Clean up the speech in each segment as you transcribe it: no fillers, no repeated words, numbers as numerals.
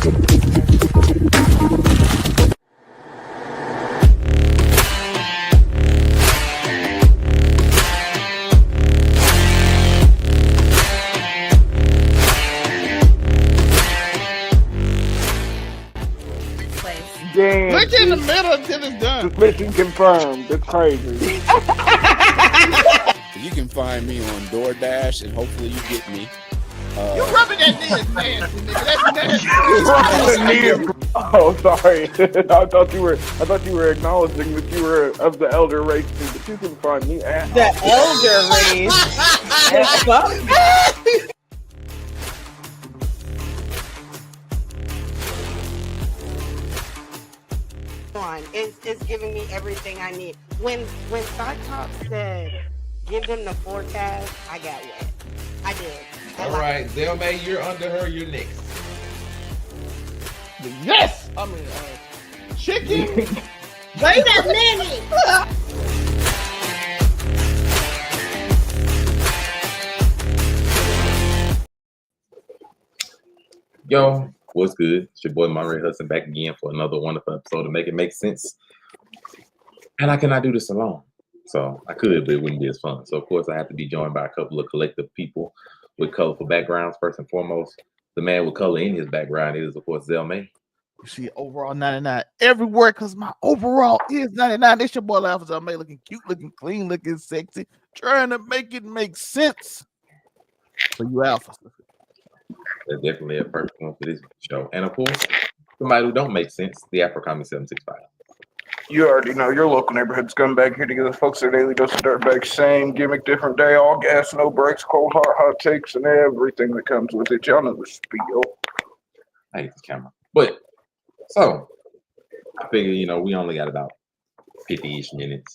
Damn, Look in the middle until it's done. Mission confirmed. That's crazy. You can find me on DoorDash, and hopefully you get me. You rubbing that knee is nasty, nigga. That's nasty. Oh, sorry. I thought you were acknowledging that you were of the elder race, but you can find me at The elder race. The fuck? It's giving me everything I need. When Cyclops said, give them the forecast, I got wet. I did. All right, Zelmay, you're under her. You're next. Yes! I mean, chicken. Wait a minute! Yo, what's good? It's your boy Monray Hudson back again for another wonderful episode to make it make sense. And I cannot do this alone. So I could, but it wouldn't be as fun. So of course I have to be joined by a couple of collective people with colorful backgrounds. First and foremost, the man with color in his background is of course Zelmay. You see overall 99 everywhere because my overall is 99. This your boy Alpha Zelmay, looking cute, looking clean, looking sexy, trying to make it make sense. So you Alpha. That's definitely a perfect one for this show. And of course, somebody who don't make sense, the Afro-Comic 765. You already know your local neighborhood scumbag here to give the folks their daily dose of dirtbag. Same gimmick, different day, all gas, no brakes, cold heart, hot takes, and everything that comes with it. Y'all know the spiel. I hate this camera. But so I figure, we only got about 50-ish minutes,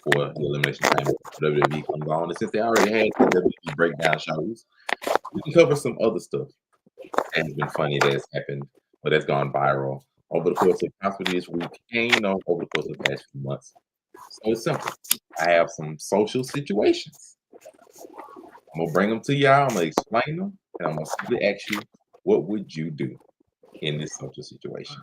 for the Elimination Chamber WWE comes on. And since they already had the WWE breakdown shows, we can cover some other stuff that has been funny that has happened, but that's gone viral over the course of possibly this week and over the course of the past few months. So it's simple. I have some social situations. I'm gonna bring them to y'all. I'm gonna explain them, and I'm gonna simply ask you, what would you do in this social situation?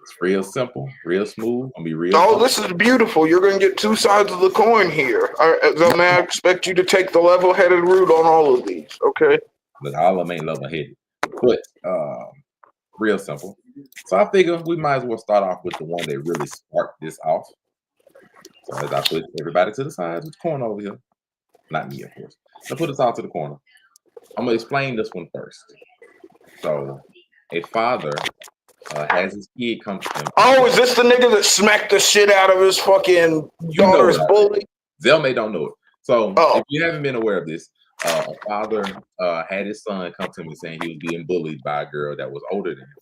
It's real simple, real smooth. I'm gonna be real. Oh, this is beautiful. You're going to get two sides of the coin here. May I expect you to take the level-headed route on all of these, okay? Look, all of them ain't level-headed, but real simple. So I figure we might as well start off with the one that really sparked this off. So as I put everybody to the side, with the corner over here. Not me, of course. I put us all to the corner. I'm gonna explain this one first. So a father has his kid come to him. Oh, is this the nigga that smacked the shit out of his fucking daughter's bully? Zelmay don't know it. So if you haven't been aware of this, a father had his son come to him saying he was being bullied by a girl that was older than him.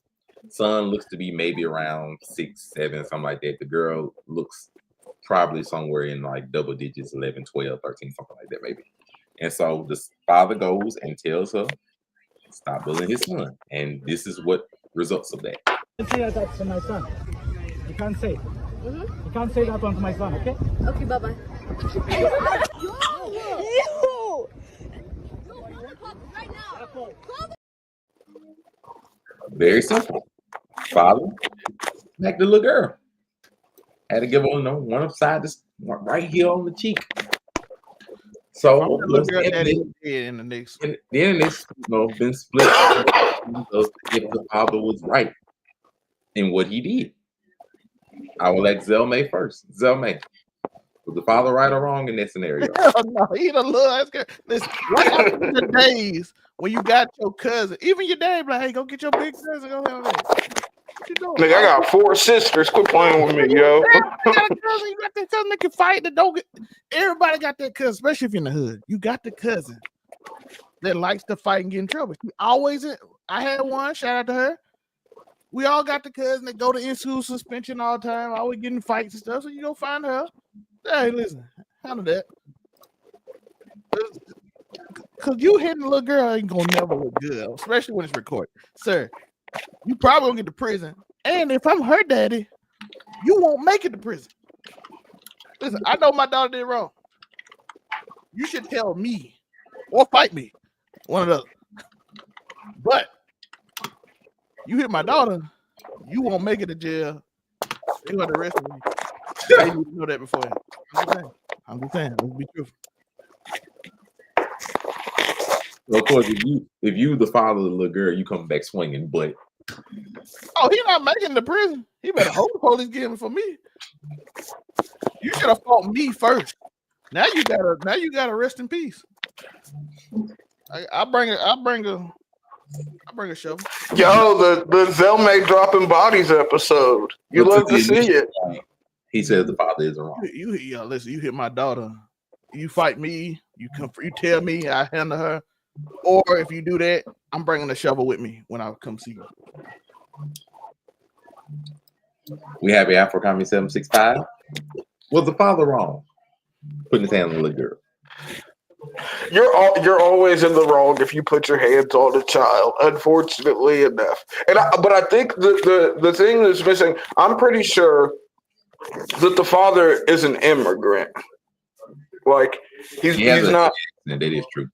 Son looks to be maybe around 6, 7, something like that. The girl looks probably somewhere in like double digits, 11, 12, 13, something like that maybe. And so the father goes and tells her, stop bullying his son. And this is what results of that. You can't say that to my son. You can't say it. You can't say that one to my son, okay? Okay, bye-bye. Very simple. Father smacked the little girl. Had to give her, one upside this right here on the cheek. So in the next, and then it's been split if the father was right in what he did. I will let Zelmay first. Zelmay, was the father right or wrong in that scenario? No, he the little ass girl. Listen, what happened in the days when you got your cousin, even your dad, like, hey, go get your big cousin, go have that. Nigga, I got 4 sisters. Quit playing with me, yo. You got a cousin, you got that cousin that can fight. That don't get. Everybody got that cousin, especially if you're in the hood. You got the cousin that likes to fight and get in trouble. She always. I had one. Shout out to her. We all got the cousin that go to in-school suspension all the time. Always getting fights and stuff. So you go find her. Hey, listen, handle that. Cause you hitting a little girl ain't gonna never look good, especially when it's recorded, sir. You probably gonna get to prison. And if I'm her daddy, you won't make it to prison. Listen, I know my daughter did wrong. You should tell me or fight me. One of those. But You hit my daughter, you won't make it to jail. They gonna arrest me. I didn't know that before. I'm just saying. Let's be truthful. Of course, if you the father of the little girl, you come back swinging. But Oh, he not making the prison. He better hope the police get him for me. You should have fought me first. Now you gotta rest in peace. I bring a shovel. Yo, the Zelmay dropping bodies episode. You love to see it. He says the father is wrong. Listen, you hit my daughter. You fight me. You tell me I handle her. Or if you do that, I'm bringing the shovel with me when I come see you. We have Afro Comedy 765. Was the father wrong? Putting his hand on the little girl. You're always in the wrong if you put your hands on a child, unfortunately enough. But I think the thing that's missing, I'm pretty sure that the father is an immigrant. Like he's not. That is true.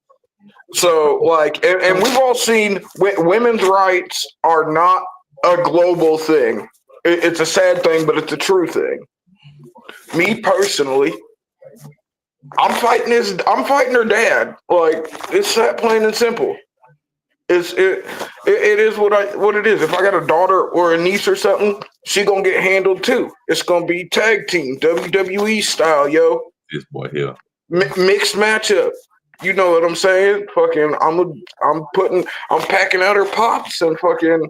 So like, and we've all seen women's rights are not a global thing. It's a sad thing, but it's a true thing. Me personally, I'm fighting her dad. Like it's that plain and simple. It is what it is. If I got a daughter or a niece or something, she gonna get handled too. It's gonna be tag team WWE style, yo. This boy here. Mixed matchup. You know what I'm saying? Fucking, I'm packing out her pops and fucking,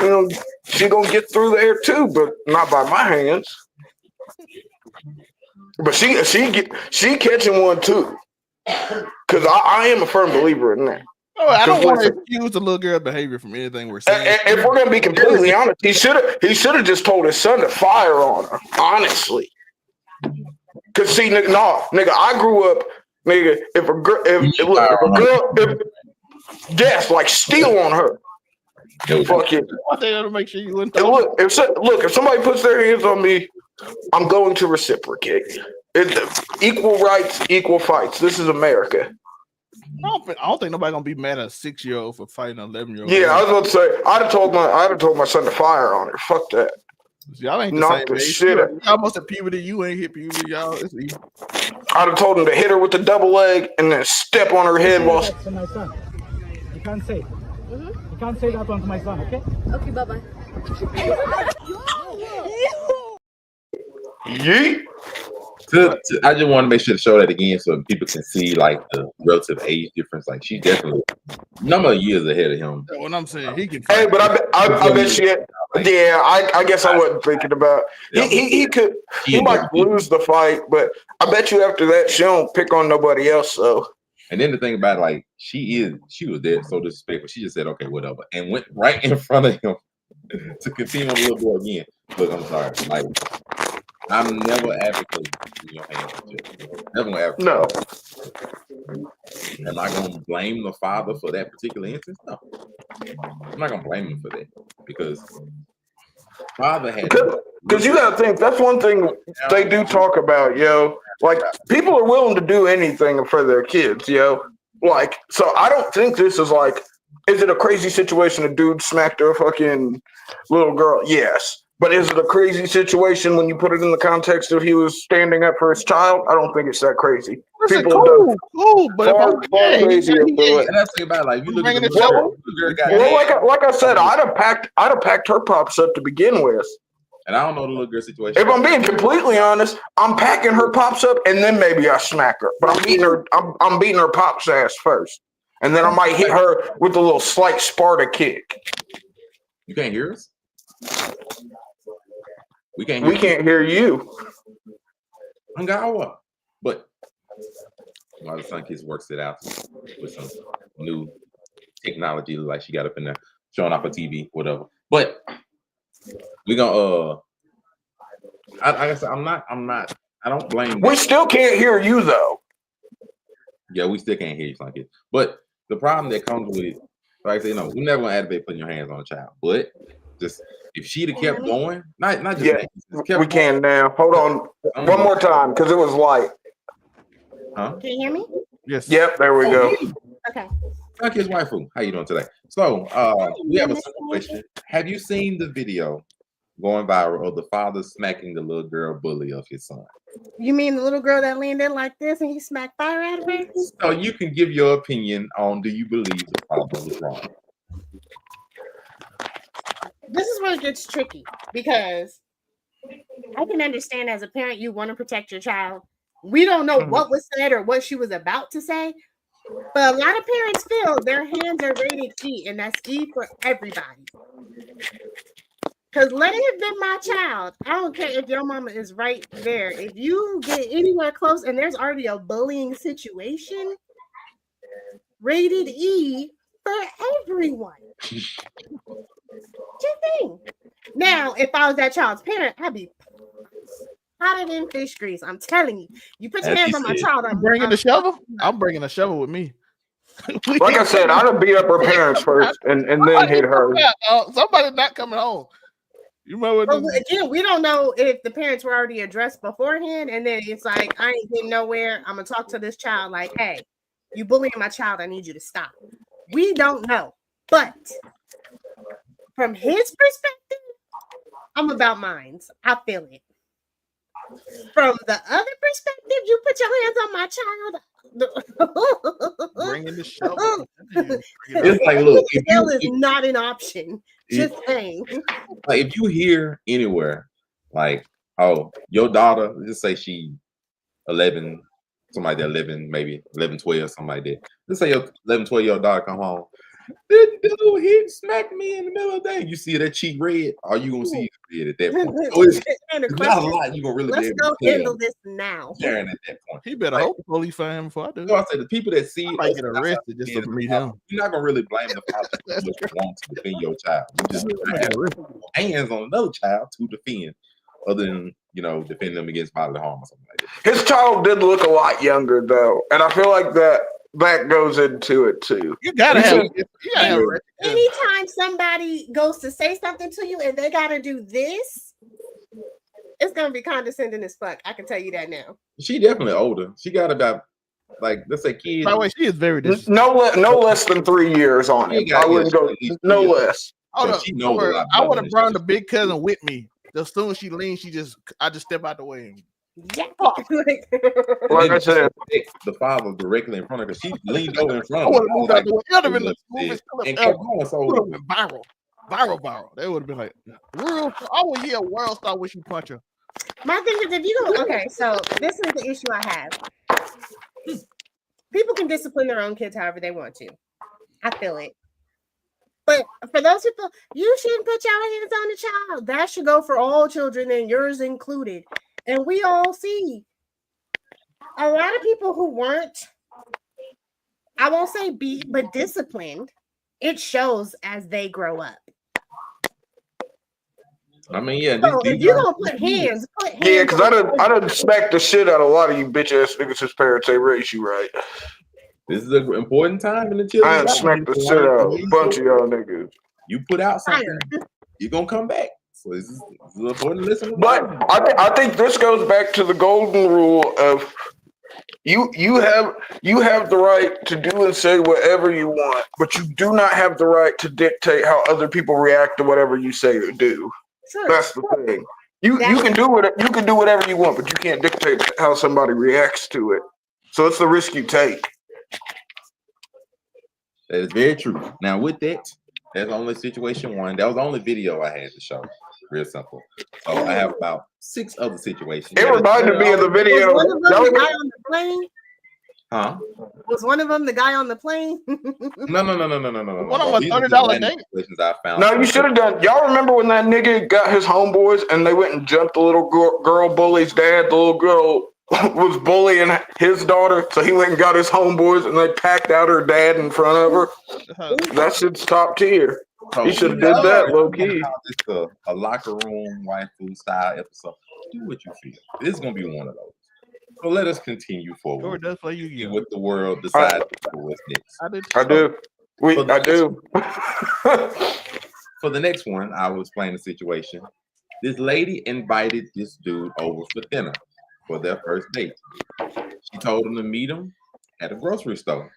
you know, she gonna get through there too, but not by my hands. But she catching one too, because I am a firm believer in that. Oh, I don't want to excuse the little girl behavior from anything we're saying. And if we're gonna be completely honest, he should have just told his son to fire on her. Honestly, because see, nigga, I grew up. Nigga, if a girl, yes, like steal on her. Fuck it. I think that'll make sure you wouldn't. Look, if somebody puts their hands on me, I'm going to reciprocate. Equal rights, equal fights. This is America. I don't think nobody gonna be mad at a 6-year-old for fighting an 11-year-old. Yeah, I was about to say, I'd have told my son to fire on her. Fuck that. Y'all ain't Knock the shit out. Almost at puberty. You ain't hit puberty, y'all. I'd have told him to hit her with the double leg and then step on her head while. To my son. You can't say. You can't say that one to my son, okay? Okay, bye bye. Yeet. I just want to make sure to show that again so people can see like the relative age difference. Like she's definitely number of years ahead of him. What I'm saying, he can. Hey, but I bet she. Yeah, I guess I wasn't thinking about. He might lose the fight, but I bet you after that she don't pick on nobody else. So. And then the thing about it, like she was there so disrespectful. She just said okay, whatever, and went right in front of him to continue on the little boy again. Look, I'm sorry, like. I'm never advocating your hands. Never advocate. No. Am I going to blame the father for that particular instance? No. I'm not going to blame him for that because father had. Because you got to think that's one thing they do talk about, yo. Like people are willing to do anything for their kids, yo. Like so, I don't think this is like. Is it a crazy situation? A dude smacked a fucking little girl? Yes. But is it a crazy situation when you put it in the context of he was standing up for his child? I don't think it's that crazy. Listen, People cool, but far crazier. And that's the thing about it, like you look at the well, like I said, I'd have packed her pops up to begin with. And I don't know the little girl situation. If I'm being completely honest, I'm packing her pops up and then maybe I smack her. But I'm beating her. I'm beating her pops ass first, and then I might hit her with a little slight Sparta kick. You can't hear us. We can't hear you. But my son kids works it out with some new technology, like she got up in there showing off her TV, whatever. But we gonna like I said, I'm not I don't blame we still can't hear you though. Yeah, we still can't hear you like it. But the problem that comes with it, like I say, we're never gonna advocate putting your hands on a child, but just if she'd have kept going, not just yeah, that, kept we can now. Hold on, one more time because it was light. Huh? Can you hear me? Yes. Yep. There we go. Okay. Thank you, waifu. How you doing today? So, we have a simple question. Have you seen the video going viral of the father smacking the little girl bully of his son? You mean the little girl that leaned in like this and he smacked fire out of her? So you can give your opinion on, do you believe the father was wrong? This is where it gets tricky because I can understand as a parent you want to protect your child. We don't know what was said or what she was about to say, but a lot of parents feel their hands are rated E, and that's E for everybody. Because let it have been my child. I don't care if your mama is right there. If you get anywhere close and there's already a bullying situation, rated E for everyone. Just think. Now, if I was that child's parent, I'd be hotter than fish grease. I'm telling you. You put your hands on my child. I'm bringing the shovel. I'm bringing a shovel with me. Like I said, I'd have beat up her parents first and then hit her. Somebody's not coming home. You remember? Again, we don't know if the parents were already addressed beforehand, and then it's like, I ain't getting nowhere. I'm gonna talk to this child like, hey, you bullying my child. I need you to stop. We don't know, but from his perspective, I'm about mine. I feel it. From the other perspective, you put your hands on my child. Bringing the shovel. It's like, look, jail is not an option. Just saying. Like, if you hear anywhere, like, oh, your daughter, just say she 11, somebody that 11, maybe 11, 12, something like that. Let's say your 11, 12-year-old daughter come home. This dude, he smacked me in the middle of the day. You see that cheek red? Are you gonna see it red at that point? So it's not a lot you gonna really Let's be able go to handle this now. Sharing at that point. He better hope the police find him before I do. So I say the people that see I it, might get arrested just to meet him. you're not gonna really blame the father for what you want to defend your child. You just have hands on another child to defend, other than defend them against bodily harm or something like that. His child did look a lot younger though, and I feel like that goes into it too. You gotta have. Anytime somebody goes to say something to you and they gotta do this, it's gonna be condescending as fuck. I can tell you that now. She definitely older. She got about, like, let's say kids. By the way, she is very disrespectful. No less than 3 years on him. I wouldn't go no less. She knows a lot. I would have brought the big cousin with me. As soon as she leans, I just step out the way. Yeah. Like I said, the father directly in front of her. She leaned over in front I of would have her. moved out the way. It would have been the smoothest clip And ever. kept going, so Would have been viral. They would have been like, real. I would hear a world star when you punch her. My thing is, if you don't, okay, so this is the issue I have. People can discipline their own kids however they want to. I feel it. But for those people, you shouldn't put your hands on the child. That should go for all children and yours included. And we all see a lot of people who weren't, I won't say beat, but disciplined. It shows as they grow up. I mean, yeah. So if you don't put hands, yeah, because I done smacked the shit out of a lot of you bitch ass niggas whose parents they raised you right. This is an important time in the children's I done life. smacked the shit out of a bunch of y'all niggas. You put out something, you're gonna come back. So this is an important lesson. But I think this goes back to the golden rule of you have the right to do and say whatever you want, but you do not have the right to dictate how other people react to whatever you say or do. Sure. That's the thing. You can do whatever you want, but you can't dictate how somebody reacts to it. So it's the risk you take. That is very true. Now with that, that's only situation one. That was the only video I had to show. Real simple. So I have about 6 other situations. It reminded me of the video. Was one of them the guy on the plane? Huh? Was one of them the guy on the plane? No. One of them $30 date. I found. No, you should have done. Y'all remember when that nigga got his homeboys and they went and jumped the little girl bully's dad? The little girl was bullying his daughter, so he went and got his homeboys and they packed out her dad in front of her. That shit's top tier. So He should have did that low key. It's a locker room waifu style episode. Do what you feel. This is gonna be one of those. So let us continue forward. Or does play See what the world decides for what's next. I do. I do. For the next one, I will explain the situation. This lady invited this dude over for dinner for their first date. She told him to meet him at a grocery store.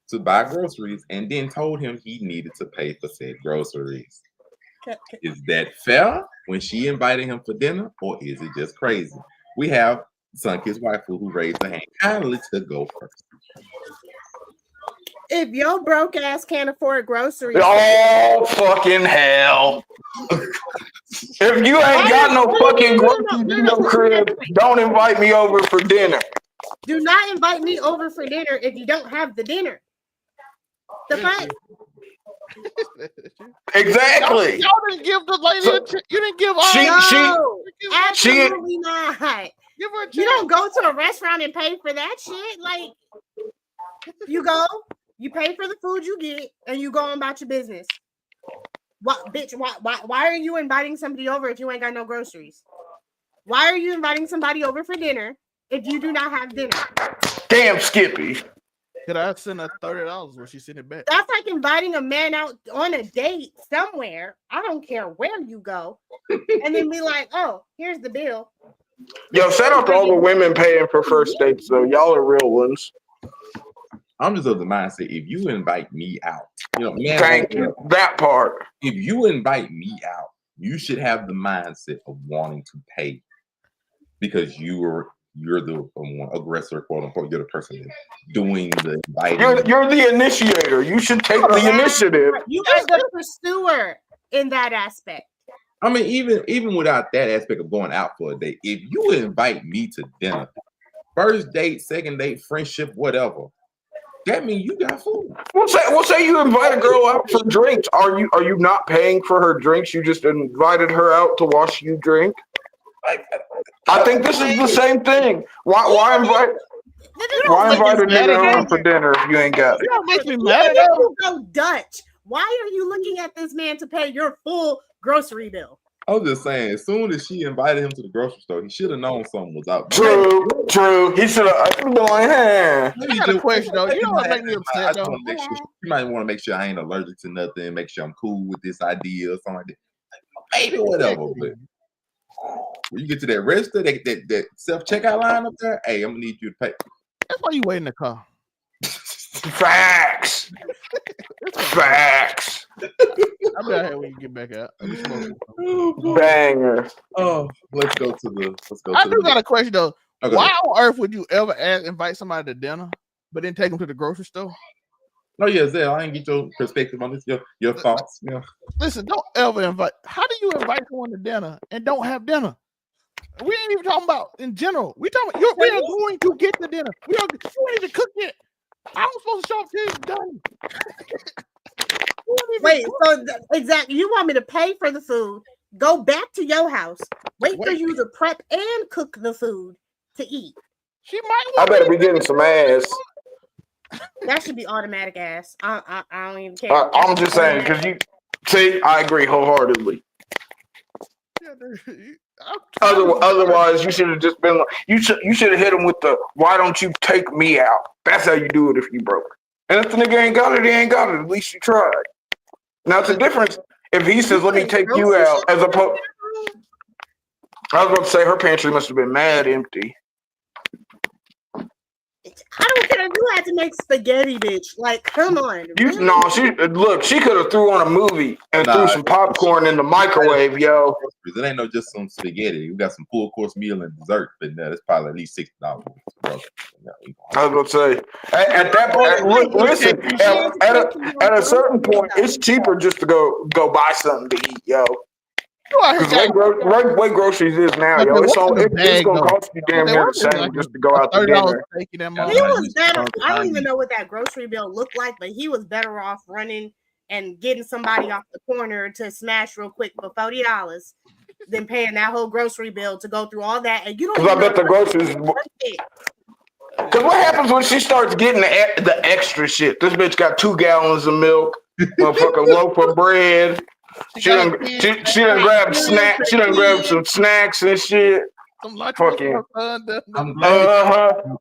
to buy groceries and then told him he needed to pay for said groceries. Is that fair when she invited him for dinner, or is it just crazy? We have Sunkiss's wife who raised her hand kindly to go first. If your broke ass can't afford groceries, Oh, fucking hell. If you ain't got no fucking groceries in your crib, don't invite me over for dinner. do not invite me over for dinner if you don't have the dinner. The fuck? Exactly. Y'all didn't give the lady So- a you didn't give all No, give her- absolutely not. give her a You chance. don't go to a restaurant and pay for that shit. Like, you go, you pay for the food you get, and you go on about your business. What, bitch? Why are you inviting somebody over if you ain't got no groceries? Why are you inviting somebody over for dinner if you do not have dinner? Damn, Skippy. Could I send her $30 when she sent it back? That's like inviting a man out on a date somewhere. I don't care where you go, and then be like, "Oh, here's the bill." Yo, shout out to all the women paying for first dates, though. Y'all are real ones. I'm just of the mindset, if you invite me out, man, Thank you. That part. if you invite me out, you should have the mindset of wanting to pay because you're the one aggressor, quote unquote. You're the person that's doing the inviting. You're the initiator. You should take the initiative. You are the pursuer in that aspect. I mean, even without that aspect of going out for a date, if you invite me to dinner, first date, second date, friendship, whatever, that means you got food. We'll say you invite a girl out for drinks. Are you not paying for her drinks? You just invited her out to watch you drink. I think this is the same thing. Why invite a nigga over for dinner if you ain't got it? You don't make me Even mad. if you go Dutch, why are you looking at this man to pay your full grocery bill? I was just saying, as soon as she invited him to the grocery store, he should have known something was up. True. He should have been like, I got a question though. You know what make me upset though? You might want to make sure I ain't allergic to nothing, make sure I'm cool with this idea or something like that. Maybe whatever, but when you get to that register, that self-checkout line up there, hey, I'm gonna need you to pay. That's why you wait in the car. Facts. I'll be out here when you get back out. I'll be smoking. Banger. Oh, let's go to the. I do got a question though. Okay. Why on earth would you ever invite somebody to dinner, but then take them to the grocery store? Oh yeah, Zell, I didn't get your perspective on this. Your thoughts. Yeah. Listen, don't ever invite. How do you invite someone to dinner and don't have dinner? We ain't even talking about in general. We talking about we are going to get the dinner. You ain't even cook yet. I was supposed to show up till it's done. Wait, so exactly, you want me to pay for the food, go back to your house, wait for you to prep and cook the food to eat? She might. I better be getting some ass. That should be automatic ass. I don't even care. I'm just saying because you see, I agree wholeheartedly. Otherwise, you should have just been like, you should have hit him with the why don't you take me out? That's how you do it if you broke. And if the nigga ain't got it, he ain't got it. At least you tried. Now it's a difference if he says, "Let me take you out," as opposed. I was about to say her pantry must have been mad empty. I don't care if you had to make spaghetti, bitch. Like, come on. She could have threw on a movie and threw some popcorn in the microwave, yo. It ain't no just some spaghetti. We got some full course meal and dessert, but that's probably at least $60. I was about to say at that point, listen. At a certain point, it's cheaper just to go buy something to eat, yo. Because the way groceries is now, yo, it's gonna cost you damn near the same just to go out to dinner. He was better. I don't even know what that grocery bill looked like, but he was better off running and getting somebody off the corner to smash real quick for $40 than paying that whole grocery bill to go through all that. And you don't. Because I bet the groceries. Because what happens when she starts getting the extra shit? This bitch got 2 gallons of milk, motherfucking loaf of bread. She done grab snacks. She done grab some snacks and shit. Fucking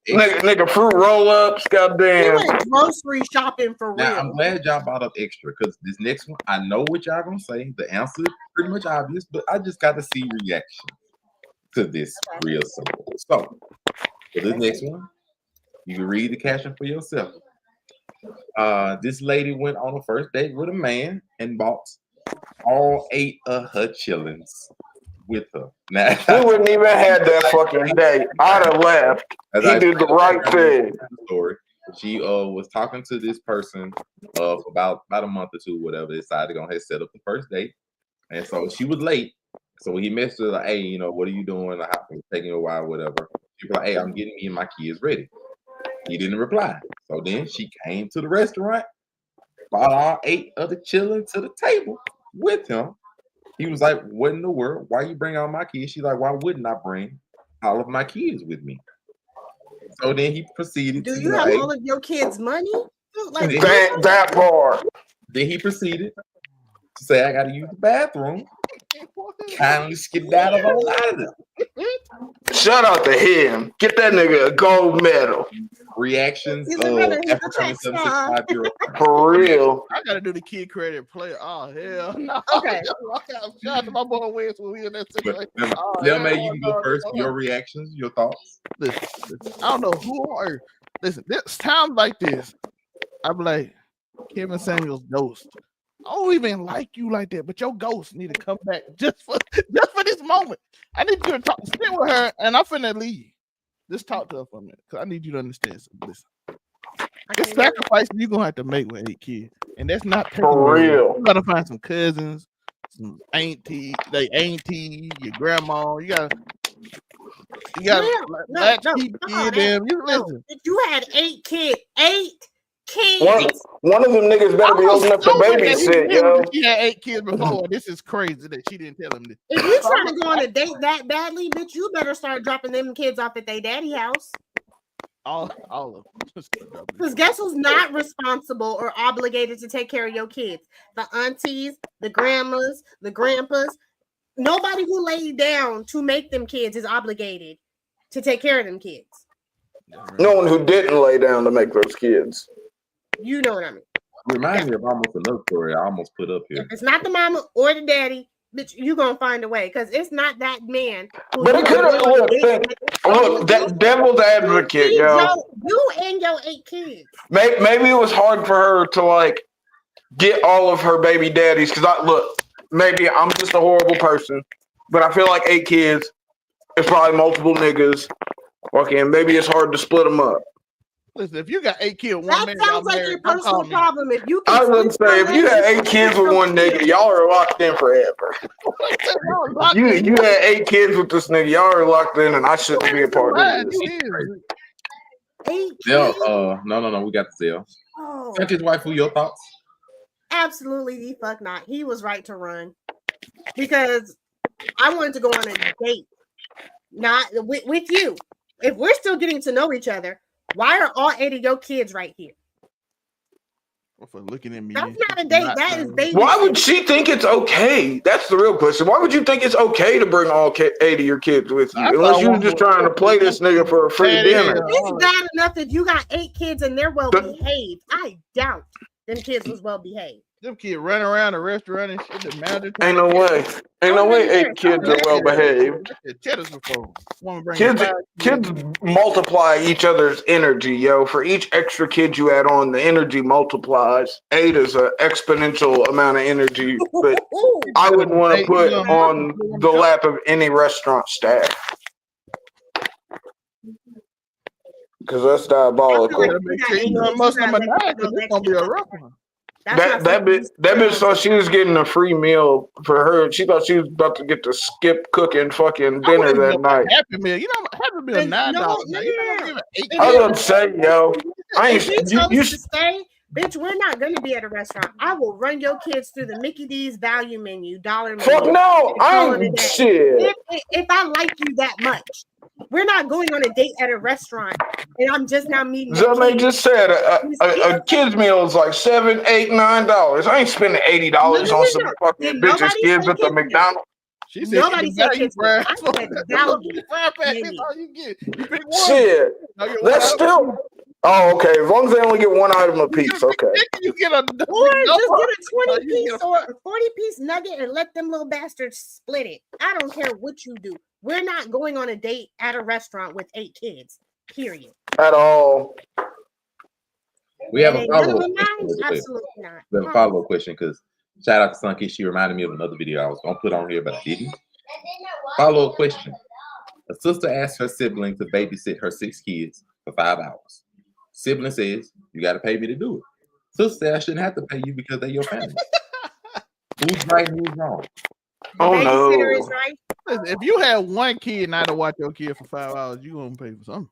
nigga fruit roll ups. Goddamn. He went grocery shopping for real. Now, I'm glad y'all brought up extra because this next one, I know what y'all gonna say. The answer is pretty much obvious, but I just got to see reaction to this real simple. So for this next one, you can read the caption for yourself. This lady went on a first date with a man and bought all 8 of her chillings with her. Now, He wouldn't even had that fucking day. I'd have left. as He I did the right thing. story. She was talking to this person for about a month or two, whatever. Decided to go ahead and set up the first date, and so she was late. So he messaged her like, "Hey, you know, what are you doing? Like, it's taking a while, whatever." She was like, "Hey, I'm getting me and my kids ready." He didn't reply. So then she came to the restaurant, brought all 8 of the children to the table with him. He was like, "What in the world? Why you bring all my kids?" She's like, "Why wouldn't I bring all of my kids with me?" So then he proceeded Do to you have like, all of your kids' money? Like, That bar. then he proceeded to say, "I gotta use the bathroom. Kindly skedaddle on out of there." Shout out to him. Get that nigga a gold medal. Reactions He's of a brother, he's a African track star. 765 For real. I gotta do the kid credit player. Oh hell no. Okay. Shout out to my boy Wes when we in that situation. Oh, Lil hell May, you can no, go first. no, Your no. reactions, your thoughts. Listen, I don't know who on earth. Listen, this times like this, I'm like Kevin Samuels ghost. I don't even like you like that, but your ghost need to come back just for this moment. I need you to talk, sit with her, and I'm finna leave. Just talk to her for a minute, cause I need you to understand something. Listen, this sacrifice you're gonna have to make with 8 kids, and that's not taking For away. real. You gotta find some cousins, some auntie, your grandma. You gotta latchkey kid them. You listen. You had 8 kids. 8 kids. One of them niggas better be old enough to babysit, yo. She had 8 kids before. This is crazy that she didn't tell him this. If you trying to go on a date that badly, bitch, you better start dropping them kids off at their daddy house. All of them. Because guess who's not responsible or obligated to take care of your kids? The aunties, the grandmas, the grandpas. Nobody who laid down to make them kids is obligated to take care of them kids. No one who didn't lay down to make those kids. You know what I mean? Remind me of almost another story I almost put up here. If it's not the mama or the daddy, bitch, you gonna find a way because it's not that man. But it could have look, that devil's advocate, yo. You and your 8 kids. Maybe it was hard for her to like get all of her baby daddies. Cause maybe I'm just a horrible person, but I feel like 8 kids is probably multiple niggas. Okay, and maybe it's hard to split them up. Listen, if you got 8 kids, one That man, sounds like your personal problem. If you I can was gonna say, if you had 8 kids with one nigga, y'all are locked in forever. You had 8 kids with this nigga, y'all are locked in, and I shouldn't be a part of this. 8 Zell, kids? no, we got the Zell. Oh, Country's wife, who your thoughts? absolutely the fuck not. He was right to run because I wanted to go on a date, not with you. If we're still getting to know each other, why are all 8 of your kids right here? For looking at me, that's not a date. That is baby. Why would she think it's okay? That's the real question. Why would you think it's okay to bring all 8 of your kids with you? Unless you were just trying to play this nigga for a free dinner. It's bad enough that you got 8 kids and they're well behaved. I doubt them kids was well behaved. Them kids running around the restaurant and shit. The manager. Ain't no way. Ain't no way 8 kids are well behaved. Kids multiply each other's energy, yo. For each extra kid you add on, the energy multiplies. 8 is an exponential amount of energy, but I wouldn't want to put on the lap of any restaurant staff. Because that's diabolical. That bitch thought she was getting a free meal for her. She thought she was about to get to skip cooking fucking dinner that night. Happy Meal, you know, Happy Meal $9. I was gonna say, yo, I ain't you stay, bitch. We're not gonna be at a restaurant. I will run your kids through the Mickey D's value menu, dollar menu. Fuck no, I ain't shit. If I like you that much. We're not going on a date at a restaurant, and I'm just now meeting. Zellme just said a kid's meal is like $7, $8, $9. I ain't spending $80 on some fucking bitches kids at the McDonald's. She said nobody said kids. I said value. That's all you get. You pick one. Shit, that's still. Oh, okay. As long as they only get one item apiece, okay. You get a or just get a 20-piece or a 40-piece nugget and let them little bastards split it. I don't care what you do. We're not going on a date at a restaurant with 8 kids. Period. At all. We have a And none of follow-up them question. mine? real quick. Absolutely not. We have a follow-up question because shout out to Sunky. She reminded me of another video I was gonna put on here, but I didn't. Follow-up question. A sister asked her sibling to babysit her 6 kids for 5 hours. Sibling says, you got to pay me to do it. Sister said, I shouldn't have to pay you because they're your family. Who's right and who's wrong? Oh Babysitter no. is right. Listen, if you have one kid not to watch your kid for 5 hours, you gonna pay for something.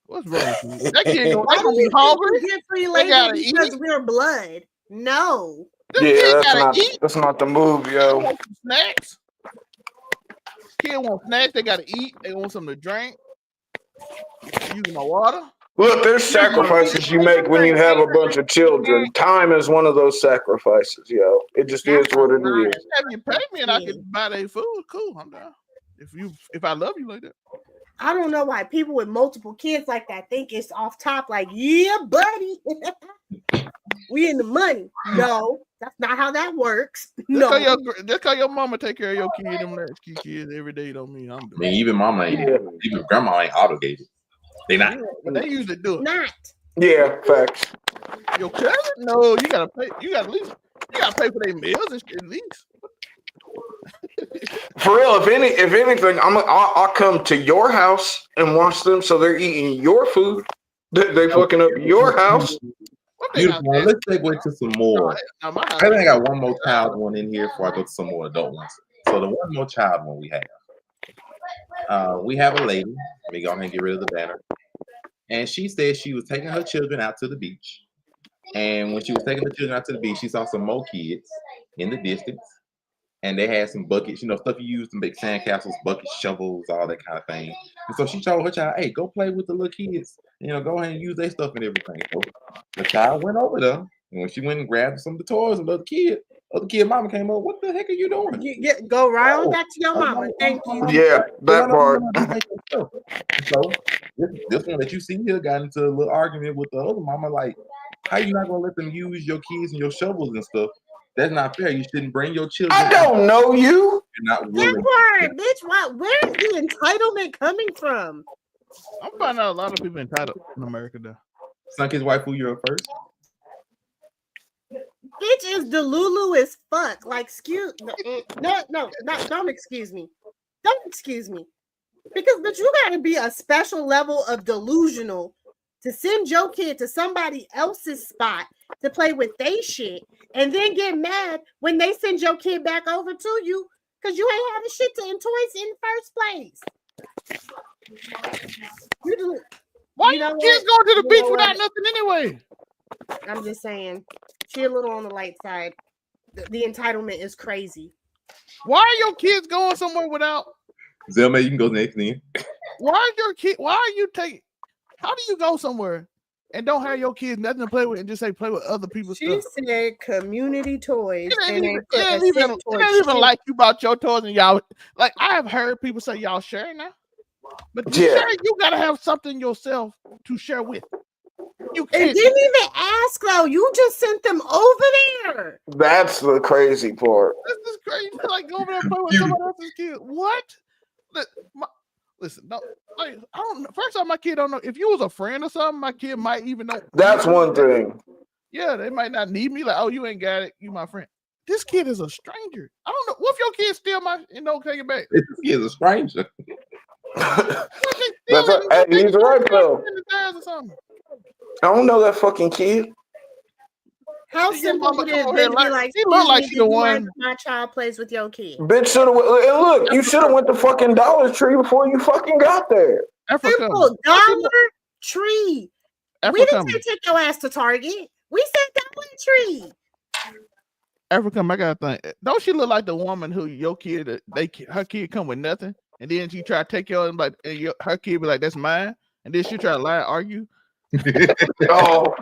What's wrong with you? That kid Why gonna do be you hungry. think we get free They labor gotta because eat. we're blood? No. This Yeah, kid that's gotta not eat. that's not the move, They yo. want some snacks. Kid want snacks. They gotta eat. They want something to drink. Using my water. Look, there's sacrifices you make when you have a bunch of children. Time is one of those sacrifices, yo. It just is That's a what it lot. is. If you pay me and I Yeah. can buy their food, cool. I'm down. If I love you like that. I don't know why people with multiple kids like that think it's off top, like, yeah, buddy. We in the money. No, that's not how that works. No. Just cause your mama take care of your kid, them latchkey kids every day don't mean I'm I doing mean, even mama ain't, even grandma ain't obligated. They not. it. But they usually do it. Not. Yeah, facts. Your cousin? No, you gotta pay. You gotta pay for their meals and shit at least. For real, if anything, I'll come to your house and watch them so they're eating your food. They fucking up your house. What they Beautiful. got Now, let's segue to some more. now, my I house- think I got one more child one in here before I go to some more adult ones. So the one more child one we have a lady. Let me go ahead and get rid of the banner. And she said she was taking her children out to the beach. And when she was taking the children out to the beach, she saw some more kids in the distance. And they had some buckets, stuff you use to make sandcastles, buckets, shovels, all that kind of thing. And so she told her child, hey, go play with the little kids. Go ahead and use their stuff and everything. So the child went over there. And when she went and grabbed some of the toys of the other kid mama came up, what the heck are you doing? Go right on back to your mama. Thank you. Yeah, that part. So this one that you see here got into a little argument with the other mama, like, how you not gonna let them use your keys and your shovels and stuff? That's not fair. You shouldn't bring your children. I don't know you. You're not willing. That part, bitch. Where's the entitlement coming from? I'm finding out a lot of people entitled in America though. Sunki's wife, who you're first? Bitch is delulu as fuck. Like, don't excuse me. Don't excuse me. Because, bitch, you gotta be a special level of delusional to send your kid to somebody else's spot to play with they shit and then get mad when they send your kid back over to you because you ain't having shit to in toys in the first place. Why You know kids what? going to the You beach know without what? nothing anyway? I'm just saying, she a little on the light side. The entitlement is crazy. Why are your kids going somewhere without? Zelma, you can go next then. Why are you take? How do you go somewhere and don't have your kids nothing to play with and just say play with other people's She stuff? said community toys. It and ain't they even, put it a ain't toy even shit. like you bought your toys and y'all like I have heard people say y'all sharing now, but to Yeah. share, you gotta have something yourself to share with. You They can't. didn't even ask though. You just sent them over there. That's the crazy part. This is crazy. Like go over there and play with somebody else's kid. What? Listen, no, like I don't know. First off, my kid don't know. If you was a friend or something, my kid might even know. That's one thing. Yeah, they might not need me. Like, oh, you ain't got it. You my friend. This kid is a stranger. I don't know. What if your kid steal my and don't take it back? This kid's a stranger. That's he's right though. Or something. I don't know that fucking kid. How Your simple mama would it come have over been to here be like- like, she look like "Excuse she me, the do you mind one- if my child plays with your kid?" Bitch should have. And look, you should have went to fucking Dollar Tree before you fucking got there. Africa. Simple Dollar Tree. We Africa. didn't say take your ass to Target. We said Dollar Tree. Africa. I got to think. Don't she look like the woman who your kid? Her kid come with nothing, and then she try to take yours and like and her kid be like, "That's mine," and then she try to lie and argue. Oh,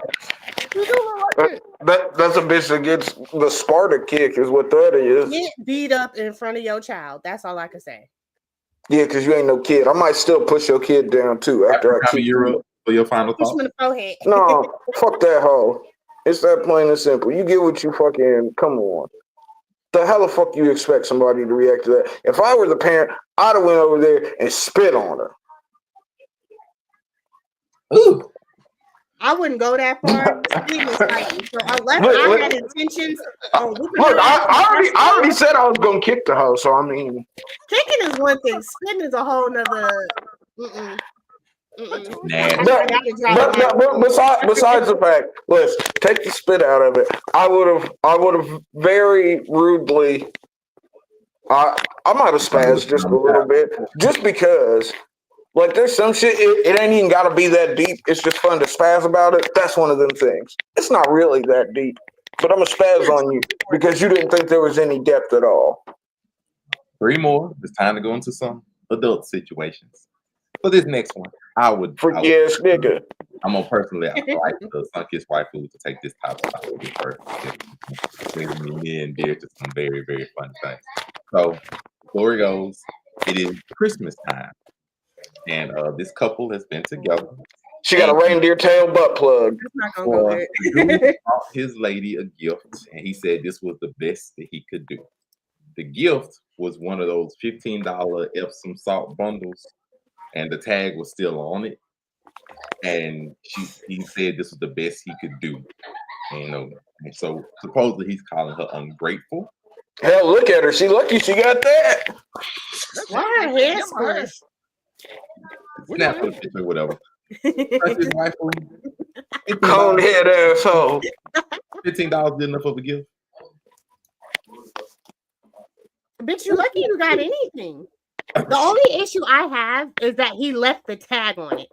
You do look like that. that's a bitch that gets the Sparta kick, is what that is. Get beat up in front of your child. That's all I can say. Yeah, because you ain't no kid. I might still push your kid down too after I After keep you're you. up for your final Push thought. him in the forehead. No, fuck that hoe. It's that plain and simple. You get what you fucking come on. The hell the fuck you expect somebody to react to that? If I were the parent, I'd have went over there and spit on her. Ooh. I wouldn't go that far. Speeding is fighting. So unless Look, I look. had intentions, oh, we could Look, do that. I already said I was gonna kick the hoe, so I mean, Kicking is one thing. Spitting is a whole nother. Mm-mm. Mm-mm. Nasty. I gotta draw the line. besides the fact, let's take the spit out of it. I would have very rudely. I might have spazzed just a little bit, just because. Like, there's some shit, it ain't even got to be that deep. It's just fun to spaz about it. That's one of them things. It's not really that deep. But I'm going to spaz on you because you didn't think there was any depth at all. 3 more. It's time to go into some adult situations. For this next one, I would Freaky ass nigga. I'm gonna personally, I like the Sunkist Waifu to take this topic out of first. It brings me near and dear to some very, very fun things. So, story goes, it is Christmas time. And this couple has been together. She got a reindeer tail butt plug. It's not gonna go The there. dude bought his lady a gift, and he said this was the best that he could do. The gift was one of those $15 Epsom salt bundles, and the tag was still on it. And he said this was the best he could do. And so supposedly he's calling her ungrateful. Hell, look at her. She lucky she got that. Why her hair squished? Snap a picture, whatever. That's his wife. Cone head asshole. $15 good enough of a gift. Bitch, you lucky you got anything. The only issue I have is that he left the tag on it.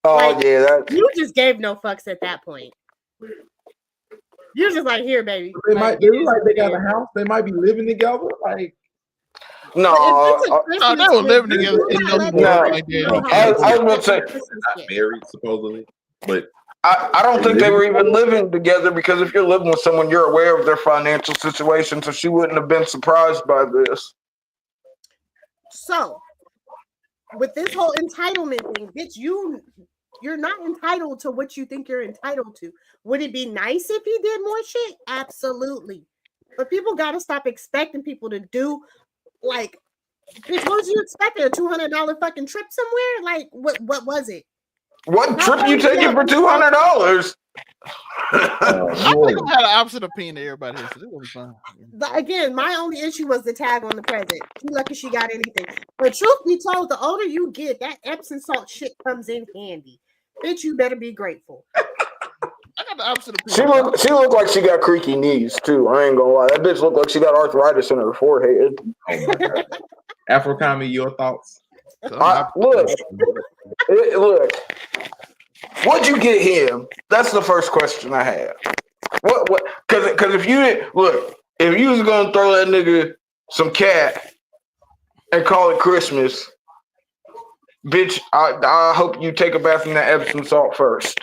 Oh, Like, yeah. That, You just gave no fucks at that point. You're just like, here, baby. They Like, look like they got a house. They might be living together. Like, no. Oh, they were living together. I was going to say, not married supposedly, but I don't think they were even living together because if you're living with someone, you're aware of their financial situation, so she wouldn't have been surprised by this. So, with this whole entitlement thing, bitch, you're not entitled to what you think you're entitled to. Would it be nice if he did more shit? Absolutely. But people got to stop expecting people to do, like, bitch, what was you expecting? A $200 fucking trip somewhere? Like, what was it? What trip you taking for $200? I think I had an opposite opinion to everybody here, so this will be fine. Again, my only issue was the tag on the present. She lucky she got anything. But truth be told, the older you get, that Epsom salt shit comes in handy. Bitch, you better be grateful. I got the opposite opinion. She looked like she got creaky knees too. I ain't gonna lie. That bitch looked like she got arthritis in her forehead. oh my god. Afro Comedy, your thoughts? Look. What'd you get him? That's the first question I have. What? Because if you didn't look, if you was gonna throw that nigga some cat and call it Christmas, bitch, I hope you take a bath in that Epsom salt first.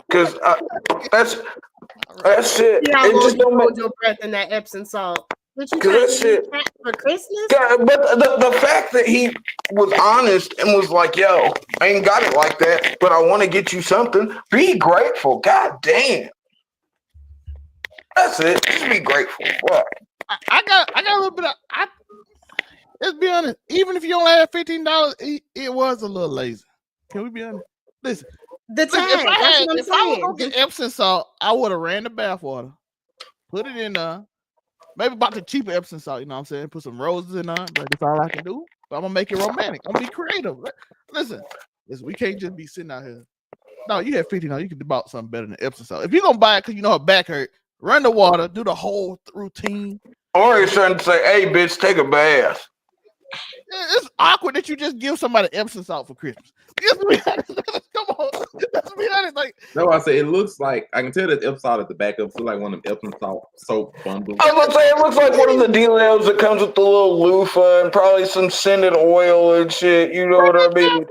Because that's shit. Yeah, It just don't hold make. your breath in that Epsom salt. But you Cause trying that to shit- do that for Christmas? Yeah, but the fact that he was honest and was like, "Yo, I ain't got it like that, but I want to get you something." Be grateful. God damn. That's it. Just be grateful. Fuck. I got a little bit of. Let's be honest. Even if you only had $15, it was a little lazy. Can we be honest? Listen, The tag. if I That's had, what I'm if I was saying. gonna get Epsom salt, I would have ran the bathwater, put it in there. Maybe about the cheaper Epsom salt, you know what I'm saying? Put some roses in there. Like, that's all I can do. But I'm gonna make it romantic. I'm gonna be creative. Listen, we can't just be sitting out here. No, you have $15. You could buy something better than Epsom salt. If you're gonna buy it because you know her back hurt, run the water, do the whole routine. Or you're trying to say, "Hey, bitch, take a bath." It's awkward that you just give somebody Epsom salt for Christmas. Let's be honest. Come on. Let's be honest. Like, No, I say it looks like I can tell there's Epsom salt at the back of it. It's like one of them Epsom salt soap bundles. I was gonna say it looks like one of the deals that comes with the little loofah and probably some scented oil and shit. You know what I mean?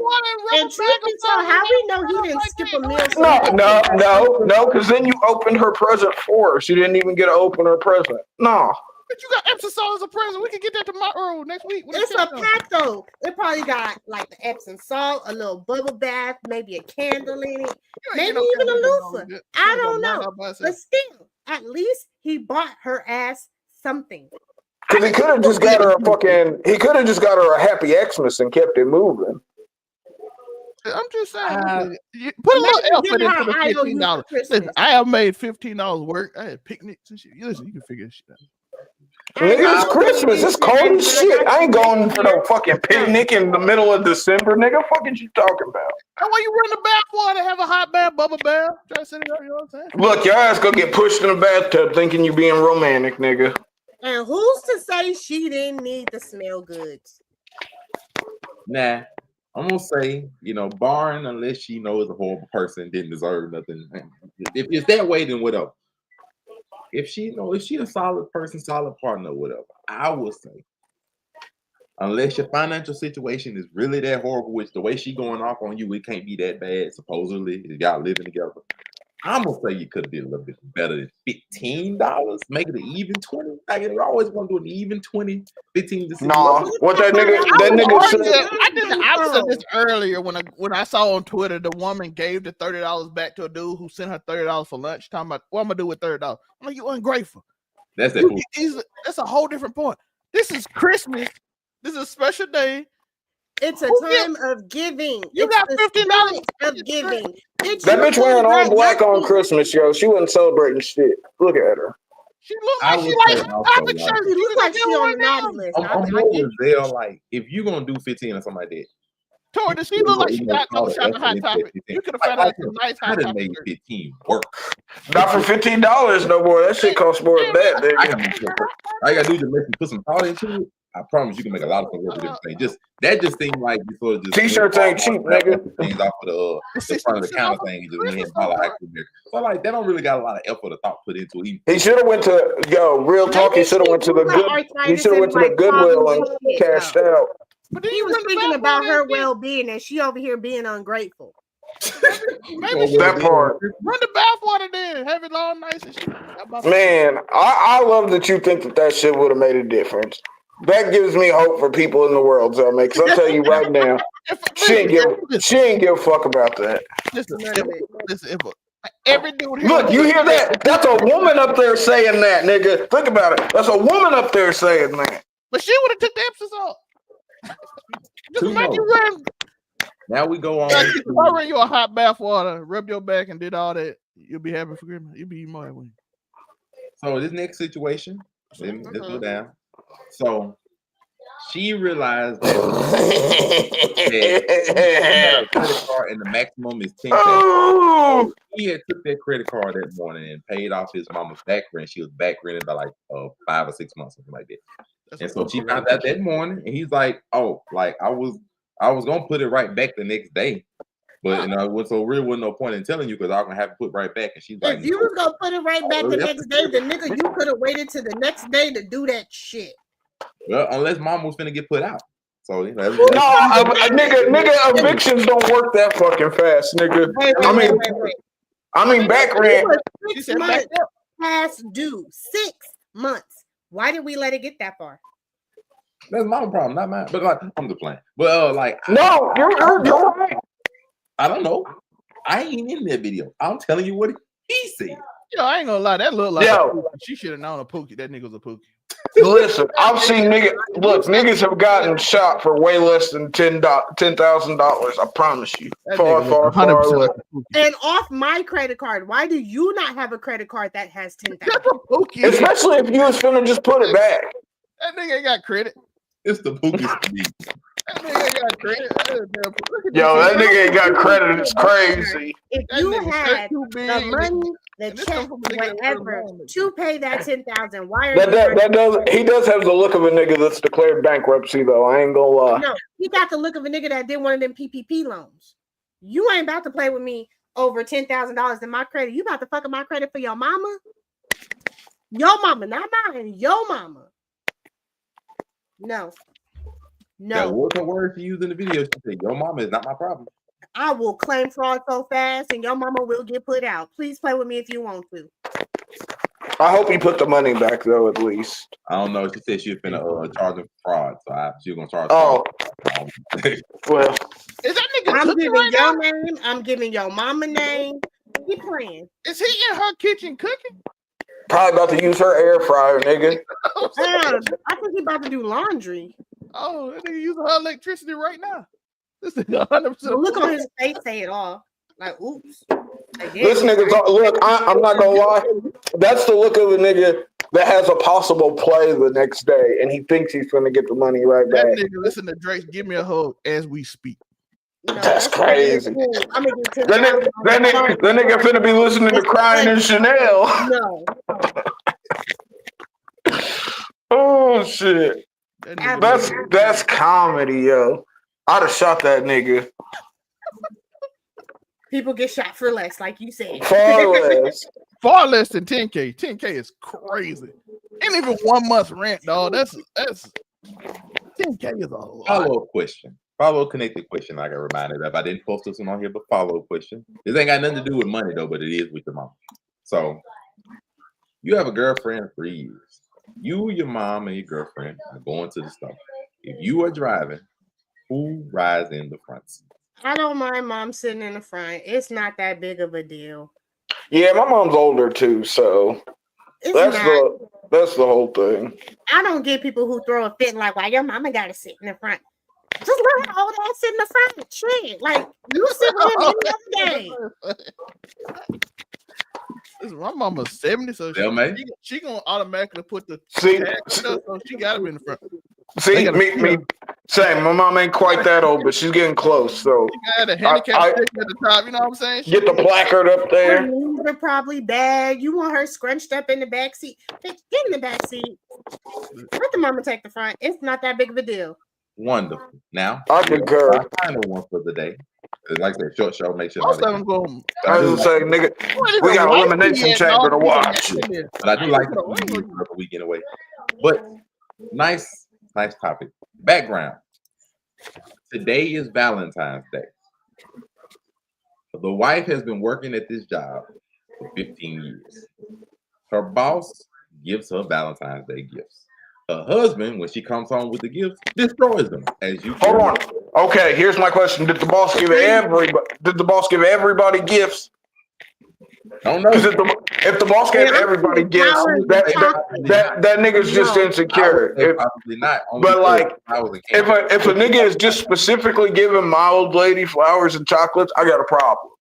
And truth be told, how we know he didn't skip a meal? No, because then you opened her present for her. She didn't even get to open her present. No. But you got Epsom salt as a present. We can get that tomorrow, next week. It's a pack though. It probably got like the Epsom salt, a little bubble bath, maybe a candle in it, maybe even a loofah. I don't know. But still, at least he bought her ass something. Because he could have just got her a happy Xmas and kept it moving. just saying. Ah. You put a little Imagine effort giving her into the IOU for $15. Listen, Christmas. I have made $15 work. I had picnics and shit. Listen, you can figure this shit out. Nigga, it's Christmas. It's cold as shit. I ain't going for no fucking picnic in the middle of December, nigga. Fucking you talking about? That's why you run the bath water, have a hot bath, bubble bath. Try to set it up, you know what I'm saying? Look, your ass gonna get pushed in the bathtub thinking you being romantic, nigga. And who's to say she didn't need the smell goods? Nah, I'm gonna say, barring unless she knows a horrible person, didn't deserve nothing. If it's that way, then whatever. If she a solid person, solid partner, whatever, I would say, unless your financial situation is really that horrible, which the way she going off on you, it can't be that bad. Supposedly, if y'all living together, I'm gonna say you could have did a little bit better than $15. Make it an even 20. Like, you always want to do an even 20, 15 to Nah, what that nigga said. I did the opposite of this earlier when I saw on Twitter the woman gave the $30 back to a dude who sent her $30 for lunch. Talking about what I'm gonna do with $30. I'm like, you ungrateful. That's that. That's a whole different point. This is Christmas. This is a special day. It's a time of giving. You It's got the $15 spirit of giving. That bitch wearing all black on Christmas, yo. She wasn't celebrating shit. Look at her. She looks I like she would likes say the also, topic like- shirt. She looks like she on the now. naughty list. I'm more with Zell, like, if you're gonna do 15 or something like that, Tori, does she look like she got a couple shots of Hot Topic? You could have found out some nice I Hot done Topic made shirt. 15 work. Not for $15 no more. That shit costs more than that, I nigga. can make it work. All you gotta do is just make put some thought into it. I promise you can make a lot of things work with this thing. That just seemed like you sort of just T-shirts ain't cheap, nigga. Things off of the front of the counter thing and just went ahead and bought an actual beer. So like that don't really got a lot of effort or thought put into it. He should have went to real talk. He should have went to the good. He should have went to the Goodwill and cashed out. But then He you was run the thinking bath about water her and shit. well-being, and she over here being ungrateful. Maybe she That part. run the bath water then. Have it all nice and shit. How about that? Man, I love that you think that shit would have made a difference. That gives me hope for people in the world, Zelma. Because I'll tell you right now, she ain't give a fuck about that. Listen, every dude here. Look, you hear that? That's a woman up there saying that, nigga. Think about it. That's a woman up there saying that. But she would have took the emphasis off. Just Two imagine more. you ran. Now we go on. If I ran you a hot bath water, rubbed your back, and did all that, you'll be happy for Christmas. You'll be more happy. So this next situation, let's go down. So she realized that credit card and the maximum is 10K. Oh, He had took that credit card that morning and paid off his mama's back rent. She was back rented by like 5 or 6 months, something like that. And so she found out that morning, and he's like, "Oh, like I was gonna put it right back the next day, but so really wasn't no point in telling you because I'm gonna have to put right back." And she's like, If you was gonna put it right back the next day, the nigga, you could have waited to the next day to do that shit. "Well, unless mom was finna get put out." So no, nigga, evictions don't work that fucking fast, nigga. I mean, back rent. 6 months past due. 6 months. Why did we let it get that far? That's my problem, not mine. But like, I'm just playing. But No, you're right. I don't know. I ain't in that video. I'm telling you what he said. Yo, I ain't gonna lie. That looked like Yo. she should have known a Pookie. That nigga was a Pookie. Listen, I've seen niggas have gotten shot for way less than $10,000. I promise you. Far less. And off my credit card. Why do you not have a credit card that has 10,000? Especially if you was finna just put it back. That nigga ain't got credit. It's the Pookie. That nigga ain't got credit. Yo, that nigga ain't got credit. It's crazy. If you had the money, the check, whatever, to pay that 10,000, why are he does have the look of a nigga that's declared bankruptcy, though. I ain't gonna lie. No, he got the look of a nigga that did one of them PPP loans. You ain't about to play with me over $10,000 in my credit. You about to fuck up my credit for your mama? Your mama, not mine. Your mama. No. That was her word to use in the video. She said, "Your mama is not my problem." I will claim fraud so fast, and your mama will get put out. Please play with me if you want to. I hope you put the money back, though, at least. I don't know. She said she was finna charge him fraud, so she was gonna charge. Oh, well. Is that nigga I'm cooking giving right your now? name. I'm giving your mama name. Keep playing. Is he in her kitchen cooking? Probably about to use her air fryer, nigga. I think he about to do laundry. Oh, that nigga using her electricity right now. This is 100%. The look on his face say it all. Like, oops. Like, yeah, This nigga's look. I'm not gonna lie. That's the look of a nigga that has a possible play the next day, and he thinks he's gonna get the money right That back. nigga listen to Drake. Give me a hug as we speak. you know, That's crazy. cool. I'm gonna get That nigga finna be listening to Crying in Chanel. No. Oh shit. That nigga That's comedy, yo. I'd have shot that nigga People get shot for less, like you said. far less. far less than 10K. 10K is crazy. Ain't even 1 month rent, dog. That's 10K is a lot. Follow-up question. Follow-up connected question. I got reminded of. I didn't post this one on here, but follow-up question. This ain't got nothing to do with money though, but it is with your mom. So you have a girlfriend of 3 years. You, your mom, and your girlfriend are going to the store. If you are driving, who rides in the front seat? I don't mind mom sitting in the front. It's not that big of a deal. Yeah, my mom's older too, so It's that's not. the whole thing. I don't get people who throw a fit like, why your mama gotta sit in the front. Just let her old ass sit in the front. Shit. Like, you sit with him any other day. Listen, my mama's 70, so They'll make. she gonna automatically put the See, tag on her, so she gotta be in the front. see, me, same. My mom ain't quite that old, but she's getting close. So She got a handicap stick at the top, you know what I'm saying? get the placard up Her there. knees are probably bad. You want her scrunched up in the back seat. Bitch, get in the back seat. Let the mama take the front. It's not that big of a deal. Wonderful. Now, I concur. our final one for the day. 'Cause like I said, short show, make sure. Most of them go. I was gonna say, nigga, we got an elimination chamber to watch. But I do like the weekend away. But nice topic. Background. Today is Valentine's Day. The wife has been working at this job for 15 years. Her boss gives her Valentine's Day gifts. Her husband, when she comes home with the gifts, destroys them. As you Hold on. Okay, here's my question: Did the boss give everybody gifts? Don't know. Because if the boss gave everybody gifts, that nigga's just insecure. Probably not. But like, if a nigga is just specifically giving my old lady flowers and chocolates, I got a problem.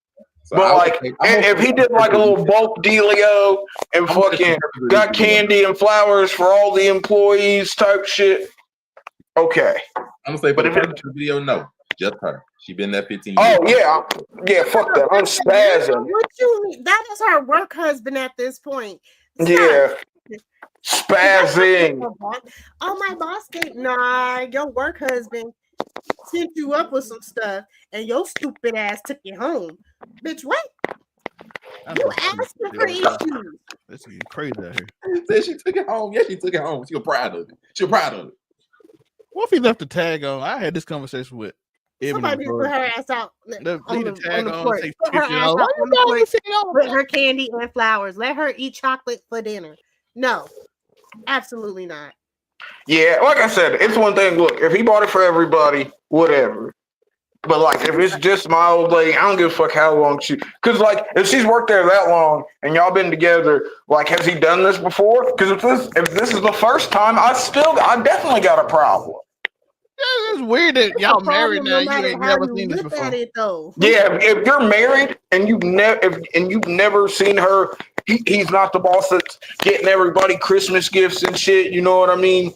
But like, if he did like a little bulk dealio and fucking got candy and flowers for all the employees type shit, okay. I'm gonna say, but if it's the video, no, just her. She been there 15 years. Oh yeah, fuck that. I'm spazzing. What you mean? That is her work husband at this point. Yeah, spazzing. Oh, my boss gave your work husband sent you up with some stuff, and your stupid ass took you home, bitch. What? You asking for issues? This is crazy out here. She said she took it home. Yeah, she took it home. She was proud of it. She was proud of it. What if he left the tag on? I had this conversation with Somebody put her ass out on the porch. Put her ass out on the porch. Put her candy and flowers. Let her eat chocolate for dinner. No, absolutely not. Yeah, like I said, it's one thing. Look, if he bought it for everybody, whatever. But like, if it's just my old lady, I don't give a fuck how long because like, if she's worked there that long and y'all been together, like, has he done this before? Because if this is the first time, I definitely got a problem. Yeah, it's weird that y'all married now. You ain't never seen this before. Yeah, if you're married and you've never seen her, he's not the boss that's getting everybody Christmas gifts and shit. You know what I mean?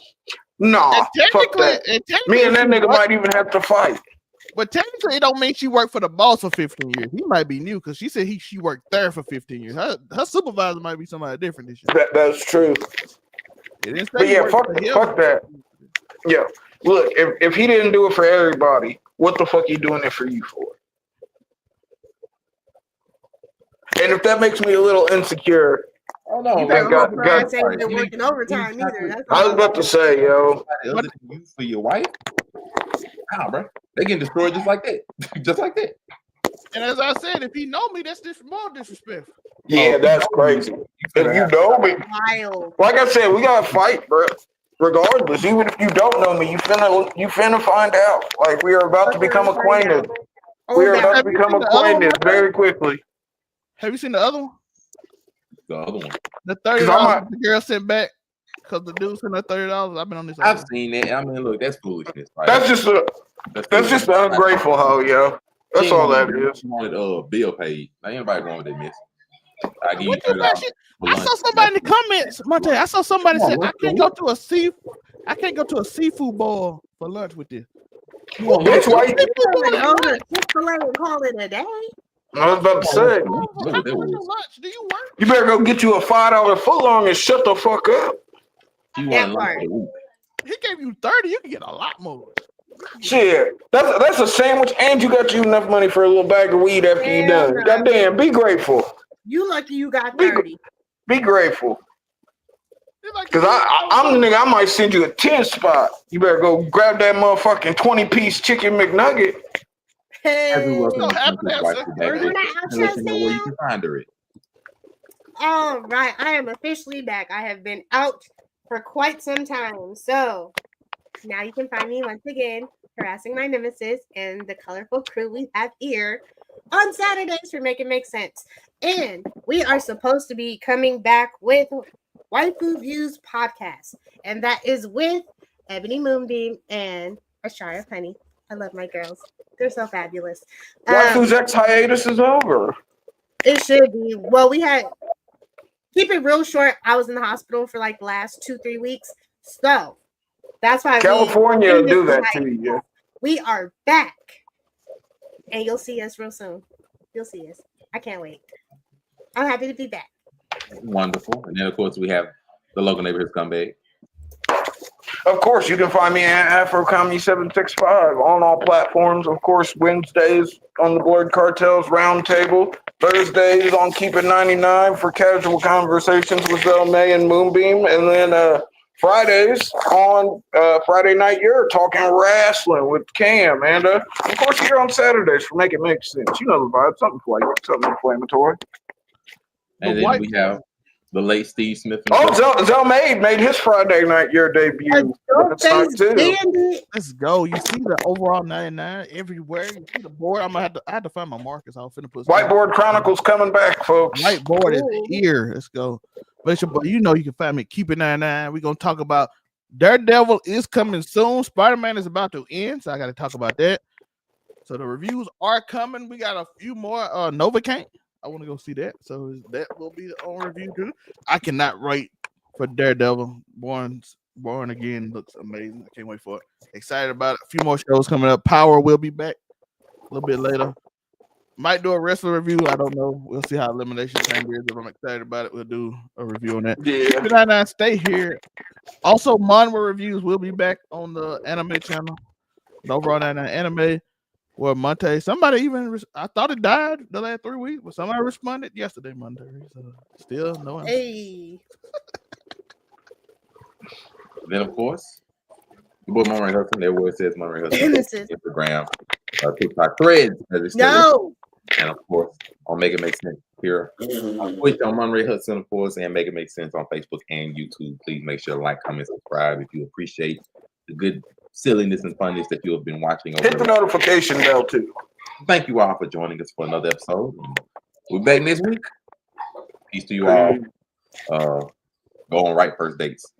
Nah, fuck that. Me and that nigga might even have to fight. But technically, it don't mean she worked for the boss for 15 years. He might be new because she said she worked there for 15 years. Her supervisor might be somebody different this year. That's true. But yeah, fuck that. Yeah. Look, if he didn't do it for everybody, what the fuck he doing it for you for? And if that makes me a little insecure, oh no, they're working overtime either. I was about to say, yo, other than you for your wife, nah, bro, they get destroyed just like that, just like that. And as I said, if he know me, that's more disrespectful. Yeah, that's crazy. If you know me, like I said, we gotta fight, bro. Regardless, even if you don't know me, you finna find out. Like, we are about to become acquainted. We are about to become acquainted very quickly. Have you seen the other one? The other one. The $30 the girl sent back because the dude sent her $30. I've been on this. I've seen it. I mean, look, that's foolishness. Right? That's just That's just an ungrateful hoe, yo. That's all that is. She wanted bill paid. Now anybody wrong with that, miss. I give you What you $30 got? for I lunch. saw somebody in the comments, Monte. I saw somebody Come on, say let's I can't go. go to a seafood bowl for lunch with you. Bitch, why you? Go to Chick-fil-A and call it a day. I was about to say, Look what that was. Lunch? Do you work? you better go get you a $5 footlong and shut the fuck up. She That wanted lunch part. for the week. He gave you 30. You can get a lot more. Shit, that's a sandwich, and you got you enough money for a little bag of weed after you Hell done. no. Goddamn, be grateful. You lucky you got Be- 30. Be grateful. It's like Cause I'm the nigga. I might send you a 10 spot. You better go grab that motherfucking 20-piece chicken McNugget. As we welcome So the happy Princess to wife have to her. back Are you with not us out and let you know there, where you Sam? can find her at. All right, I am officially back. I have been out for quite some time. So now you can find me once again harassing my nemesis and the colorful crew we have here on Saturdays for Make It Make Sense. And we are supposed to be coming back with Waifu Views podcast. And that is with Ebony Moonbeam and Ashara Honey. I love my girls. They're so fabulous. Waifu's X hiatus is over. It should be. Well, we had keep it real short. I was in the hospital for like the last 2-3 weeks. So that's why California will we do that to you. We are back. And you'll see us real soon. You'll see us. I can't wait. I'm happy to be back. Wonderful. And then of course we have the local neighborhood scumbag. Of course, you can find me at Afro Comedy 765 on all platforms. Of course, Wednesdays on the Blood Cartels Roundtable. Thursdays on Keep It 99 for casual conversations with Zell May and Moonbeam. And then Fridays on Friday Night You're talking wrestling with Cam. And of course, here on Saturdays for Make It Make Sense. You know the vibe. Something inflammatory. And then we have the late Steve Smith. Oh, Zell May made his Friday Night Your debut. That's nice too. Let's go. You see the overall 99 everywhere. You see the board. I had to find my markers. I was finna put Whiteboard Chronicles coming back, folks. Whiteboard is here. Let's go. But you know you can find me. Keep It 99. We're gonna talk about Daredevil is coming soon. Spider-Man is about to end, so I got to talk about that. So the reviews are coming. We got a few more. Novocaine. I want to go see that. So that will be on review too. I cannot wait for Daredevil. Born Again looks amazing. I can't wait for it. Excited about it. A few more shows coming up. Power will be back a little bit later. Might do a wrestler review. I don't know. We'll see how Elimination Chamber is. If I'm excited about it, we'll do a review on that. Yeah. Stay here. Also, Manhwa reviews will be back on the anime channel. The overall 99 anime. Well, Monte, somebody even I thought it died the last 3 weeks, but somebody responded yesterday, Monday. So still no answer. Hey. Then of course, the boy Monray Hudson, there where it says Monray Hudson, Instagram, TikTok, Threads, as it No. and of course on Make It Make Sense here on Twitch on Monray Hudson, of course, and Make It Make Sense on Facebook and YouTube. Please make sure to like, comment, subscribe if you appreciate the good silliness and funness that you have been watching over. Hit the notification bell too. Thank you all for joining us for another episode. We'll be back next week. Peace to you all. Go on right first dates.